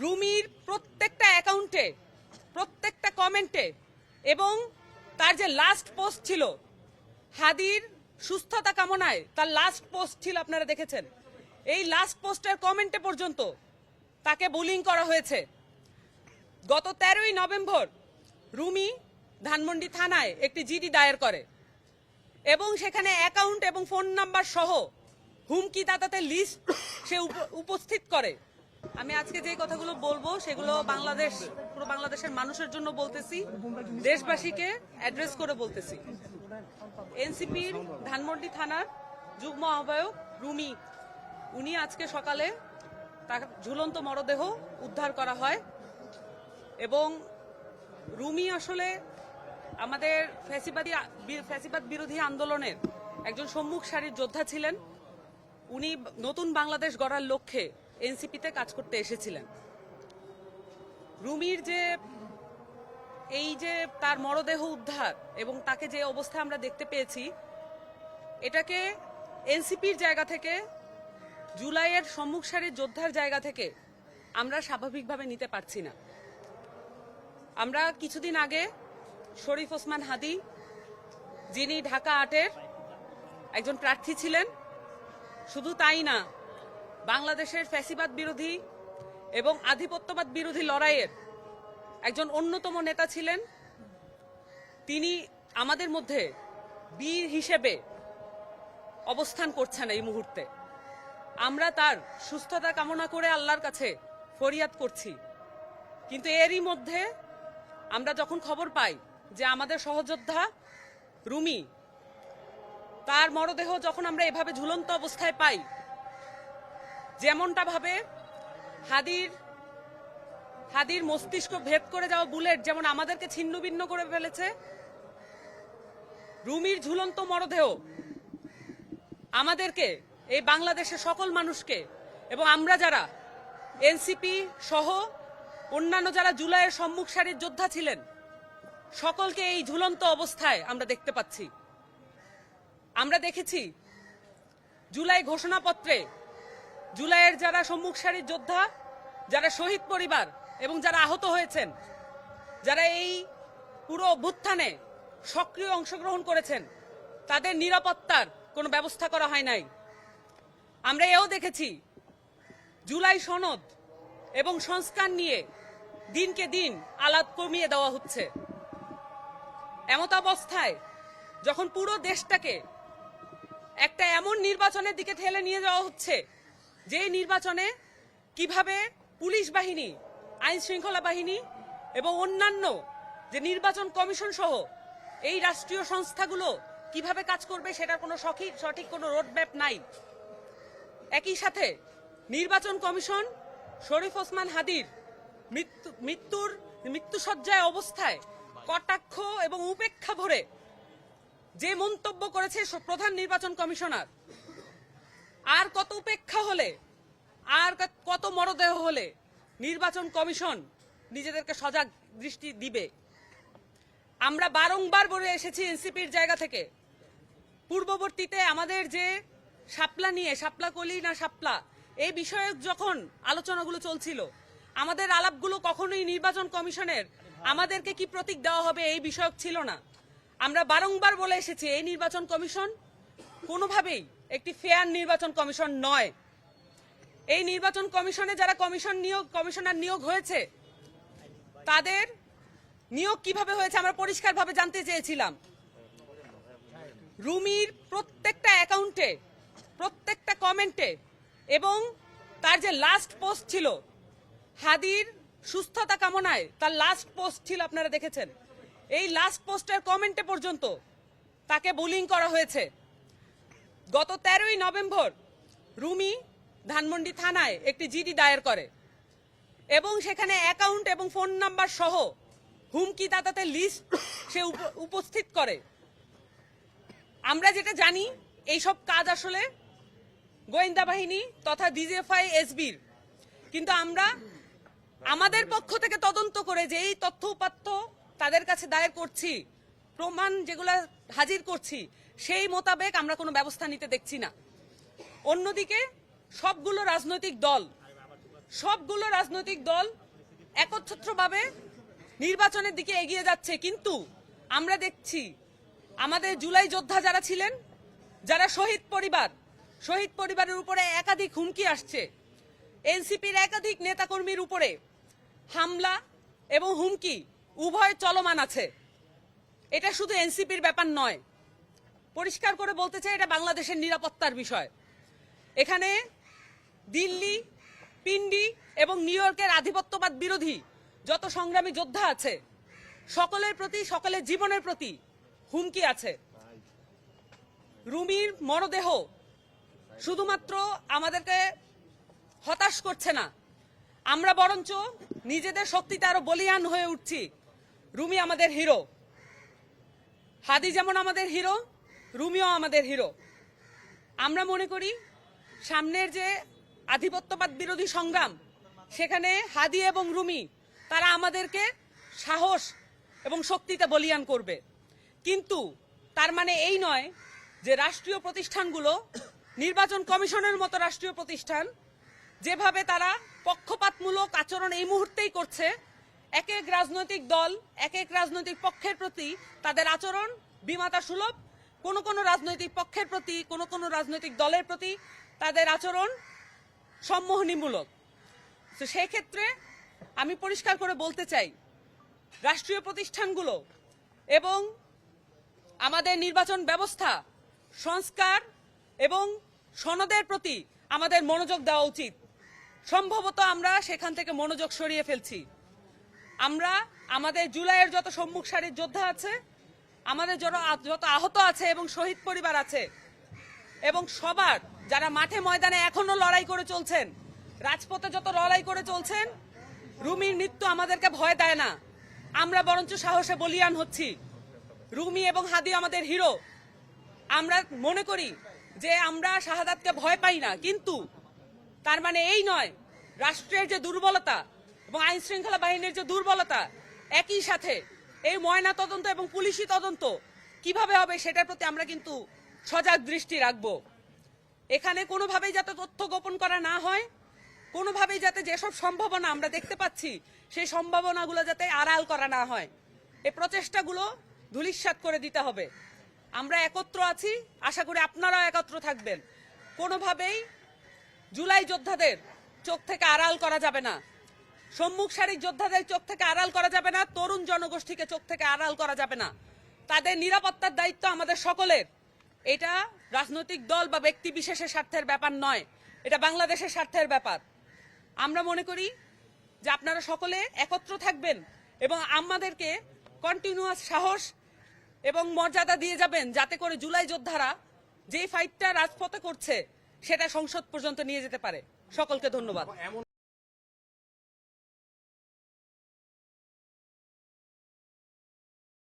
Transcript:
রুমির প্রত্যেকটা অ্যাকাউন্টে, প্রত্যেকটা কমেন্টে এবং তার যে লাস্ট পোস্ট ছিল হাদির সুস্থতা কামনায়, তার লাস্ট পোস্ট ছিল, আপনারা দেখেছেন। এই লাস্ট পোস্টের কমেন্টে পর্যন্ত তাকে বুলিং করা হয়েছে। গত 13ই নভেম্বর রুমি ধানমন্ডি থানায় একটি জিডি দায়ের করে এবং সেখানে অ্যাকাউন্ট এবং ফোন নাম্বার সহ হুমকিদাতাদের লিস্ট সে উপস্থিত করে। আমি আজকে যে কথাগুলো বলবো সেগুলো পুরো বাংলাদেশের মানুষের জন্য বলতেছি, দেশবাসীকে অ্যাড্রেস করে বলতেছি। এনসিপির ধানমন্ডি থানার যুগ্ম আহ্বায়ক রুমি, উনি আজকে সকালে তার ঝুলন্ত মরদেহ উদ্ধার করা হয় এবং রুমি আসলে আমাদের ফ্যাসিবাদ বিরোধী আন্দোলনের একজন সম্মুখ সারির যোদ্ধা ছিলেন। উনি নতুন বাংলাদেশ গড়ার লক্ষ্যে এনসিপিতে কাজ করতে এসেছিলেন। রুমির এই যে তার মরদেহ উদ্ধার এবং তাকে যে অবস্থায় আমরা দেখতে পেয়েছি, এটাকে এনসিপির জায়গা থেকে, জুলাইয়ের সম্মুখ সারির যোদ্ধার জায়গা থেকে আমরা স্বাভাবিকভাবে নিতে পারছি না। আমরা কিছুদিন আগে শরীফ ওসমান হাদি, যিনি ঢাকা 8-এর একজন প্রার্থী ছিলেন, শুধু তাই না, বাংলাদেশের ফ্যাসিবাদ বিরোধী এবং আধিপত্যবাদ বিরোধী লড়াইয়ের একজন অন্যতম নেতা ছিলেন। তিনি আমাদের মধ্যে বীর হিসেবে অবস্থান করছেন এই মুহূর্তে। আমরা তার সুস্থতা কামনা করে আল্লাহর কাছে ফরিয়াদ করছি। কিন্তু এরই মধ্যে আমরা যখন খবর পাই যে আমাদের সহযোদ্ধা রুমি, তার মরদেহ যখন আমরা এভাবে ঝুলন্ত অবস্থায় পাই, যেমনটা ভাবে হাদির মস্তিষ্ক ভেদ করে যাওয়া বুলেট যেমন আমাদেরকে ছিন্ন ভিন্ন করে ফেলেছে, রুমির ঝুলন্ত মরদেহ আমাদেরকে, এই বাংলাদেশের সকল মানুষকে এবং আমরা যারা এনসিপি সহ অন্যান্য যারা জুলাইয়ের সম্মুখ সারির যোদ্ধা ছিলেন, সকলকে এই ঝুলন্ত অবস্থায় আমরা দেখতে পাচ্ছি। আমরা দেখেছি জুলাই ঘোষণাপত্রে জুলাইয়ের যারা সম্মুখ সারির যোদ্ধা, যারা শহীদ পরিবার এবং যারা আহত হয়েছেন, যারা এই পুরো অভ্যুত্থানে সক্রিয় অংশগ্রহণ করেছেন, তাদের নিরাপত্তার কোনো ব্যবস্থা করা হয় নাই। আমরা এও দেখেছি জুলাই সনদ এবং সংস্কার নিয়ে দিনকে দিন আলাপ কমিয়ে দেওয়া হচ্ছে। এমত অবস্থায় যখন পুরো দেশটাকে একটা এমন নির্বাচনের দিকে ঠেলে নিয়ে যাওয়া হচ্ছে, যেই নির্বাচনে কিভাবে পুলিশ বাহিনী, আইন শৃঙ্খলা বাহিনী এবং অন্যান্য যে নির্বাচন কমিশন সহ এই রাষ্ট্রীয় সংস্থাগুলো কিভাবে কাজ করবে সেটার কোনো সঠিক কোনো রোডম্যাপ নাই। একই সাথে নির্বাচন কমিশন শরীফ ওসমান হাদির মৃত্যুসজ্জায় অবস্থায় কটাক্ষ এবং উপেক্ষা ভরে যে মন্তব্য করেছে প্রধান নির্বাচন কমিশনার, আর কত উপেক্ষা হলে, আর কত মরদেহ হলে নির্বাচন কমিশন নিজেদেরকে সজাগ দৃষ্টি দিবে? আমরা বারংবার বলে এসেছি এনসিপির জায়গা থেকে, পূর্ববর্তীতে আমাদের যে শাপলা নিয়ে, শাপলা কলি না শাপলা, এই বিষয়ে যখন আলোচনাগুলো চলছিল, আমাদের আলাপগুলো কখনোই নির্বাচন কমিশনের আমাদেরকে কি প্রতীক দেওয়া হবে এই বিষয়ক ছিল না। আমরা বারংবার বলে এসেছি এই নির্বাচন কমিশন কোনোভাবেই একটি ফেয়ার নির্বাচন কমিশন নয়। এই নির্বাচন কমিশনে যারা কমিশনার নিয়োগ হয়েছে, তাদের নিয়োগ কিভাবে হয়েছে আমরা পরিষ্কারভাবে জানতে চেয়েছিলাম। রুমির প্রত্যেকটা অ্যাকাউন্টে, প্রত্যেকটা কমেন্টে এবং তার যে লাস্ট পোস্ট ছিল হাদির সুস্থতা কামনায়, তার লাস্ট পোস্ট ছিল, আপনারা দেখেছেন। এই লাস্ট পোস্টের কমেন্টে পর্যন্ত তাকে বুলিং করা হয়েছে। গত 13ই নভেম্বর রুমি ধানমন্ডি থানায় একটি জিডি দায়ের করে এবং সেখানে অ্যাকাউন্ট এবং ফোন নাম্বার সহ হুমকিদাতাদের লিস্ট সে উপস্থিত করে। আমরা যেটা জানি, এইসব কাজ আসলে গোয়েন্দা বাহিনী তথা ডিজিএফআই, এসবির, কিন্তু আমরা আমাদের পক্ষ থেকে তদন্ত করে যে এই তথ্য উপাত্ত তাদের কাছে দায়ের করছি, প্রমাণ যেগুলো হাজির করছি, সেই মোতাবেক আমরা কোনো ব্যবস্থা নিতে দেখছি না। অন্যদিকে সবগুলো রাজনৈতিক দল সবগুলো রাজনৈতিক দল একচ্ছত্রভাবে নির্বাচনের দিকে এগিয়ে যাচ্ছে, কিন্তু আমরা দেখছি আমাদের জুলাই যোদ্ধা যারা ছিলেন, যারা শহীদ পরিবারের উপরে একাধিক হুমকি আসছে, এনসিপির একাধিক নেতাকর্মীর উপরে হামলা এবং হুমকি উভয় চলমান আছে। এটা শুধু এনসিপির ব্যাপার নয়, পরিষ্কার করে বলতে চাই এটা বাংলাদেশের নিরাপত্তার বিষয়। এখানে দিল্লি, পিন্ডি এবং নিউ ইয়র্কের আধিপত্যবাদ বিরোধী যত সংগ্রামী যোদ্ধা আছে সকলের প্রতি, সকলের জীবনের প্রতি হুমকি আছে। রুমির মরদেহ শুধুমাত্র আমাদেরকে হতাশ করছে না, আমরা বরঞ্চ নিজেদের শক্তিতে আরো বলিয়ান হয়ে উঠছি। রুমি আমাদের হিরো, হাদি যেমন আমাদের হিরো, রুমিও আমাদের হিরো। আমরা মনে করি সামনের যে আধিপত্যবাদ বিরোধী সংগ্রাম, সেখানে হাদি এবং রুমি তারা আমাদেরকে সাহস এবং শক্তিতে বলিয়ান করবে। কিন্তু তার মানে এই নয় যে রাষ্ট্রীয় প্রতিষ্ঠানগুলো, নির্বাচন কমিশনের মতো রাষ্ট্রীয় প্রতিষ্ঠান যেভাবে তারা পক্ষপাতমূলক আচরণ এই মুহূর্তেই করছে, এক এক রাজনৈতিক দল, এক এক রাজনৈতিক পক্ষের প্রতি তাদের আচরণ বিমাতা সুলভ, কোন রাজনৈতিক পক্ষের প্রতি, কোন রাজনৈতিক দলের প্রতি তাদের আচরণ সম্মোহনীমূলক। তো সেই ক্ষেত্রে আমি পরিষ্কার করে বলতে চাই, রাষ্ট্রীয় প্রতিষ্ঠানগুলো এবং আমাদের নির্বাচন ব্যবস্থা সংস্কার এবং সনদের প্রতি আমাদের মনোযোগ দেওয়া উচিত। সম্ভবত আমরা সেখান থেকে মনোযোগ সরিয়ে ফেলছি। আমরা আমাদের জুলাইয়ের যত সম্মুখ সারির যোদ্ধা আছে, আমাদের যত আহত আছে এবং শহীদ পরিবার আছে, এবং সবার যারা মাঠে ময়দানে এখনো লড়াই করে চলছেন, রাজপথে যত লড়াই করে চলছেন, রুমির মৃত্যু আমাদেরকে ভয় দেয় না, আমরা বরঞ্চ সাহসে বলিয়ান হচ্ছি। রুমি এবং হাদি আমাদের হিরো। আমরা মনে করি যে আমরা শাহাদাতকে ভয় পাই না, কিন্তু তার মানে এই নয় রাষ্ট্রের যে দুর্বলতা এবং আইন শৃঙ্খলা বাহিনীর যে দুর্বলতা, একই সাথে এই ময়না তদন্ত এবং পুলিশি তদন্ত কিভাবে হবে সেটার প্রতি আমরা কিন্তু সজাগ দৃষ্টি রাখবো। এখানে কোনোভাবেই যাতে তথ্য গোপন করা না হয়, কোনোভাবেই যাতে যেসব সম্ভাবনা আমরা দেখতে পাচ্ছি সেই সম্ভাবনাগুলো যাতে আড়াল করা না হয়, এই প্রচেষ্টাগুলো ধূলিসাৎ করে দিতে হবে। আমরা একত্র আছি, আশা করি আপনারাও একত্র থাকবেন। কোনোভাবেই জুলাই যোদ্ধাদের চোখ থেকে আড়াল করা যাবে না, সম্মুখ সারির যোদ্ধাদের চোখ থেকে আড়াল করা যাবে না, তরুণ জনগোষ্ঠীকে চোখ থেকে আড়াল করা যাবে না। তাদের নিরাপত্তার দায়িত্ব আমাদের সকলের। এটা রাজনৈতিক দল বা ব্যক্তি বিশেষের স্বার্থের ব্যাপার নয়, এটা বাংলাদেশের স্বার্থের ব্যাপার। আমরা মনে করি যে আপনারা সকলে একত্র থাকবেন এবং আমাদেরকে কন্টিনিউয়াস সাহস এবং মর্যাদা দিয়ে যাবেন, যাতে করে জুলাই যোদ্ধারা যেই ফাইটটা রাজপথে করছে সেটা সংসদ পর্যন্ত নিয়ে যেতে পারে। সকলকে ধন্যবাদ।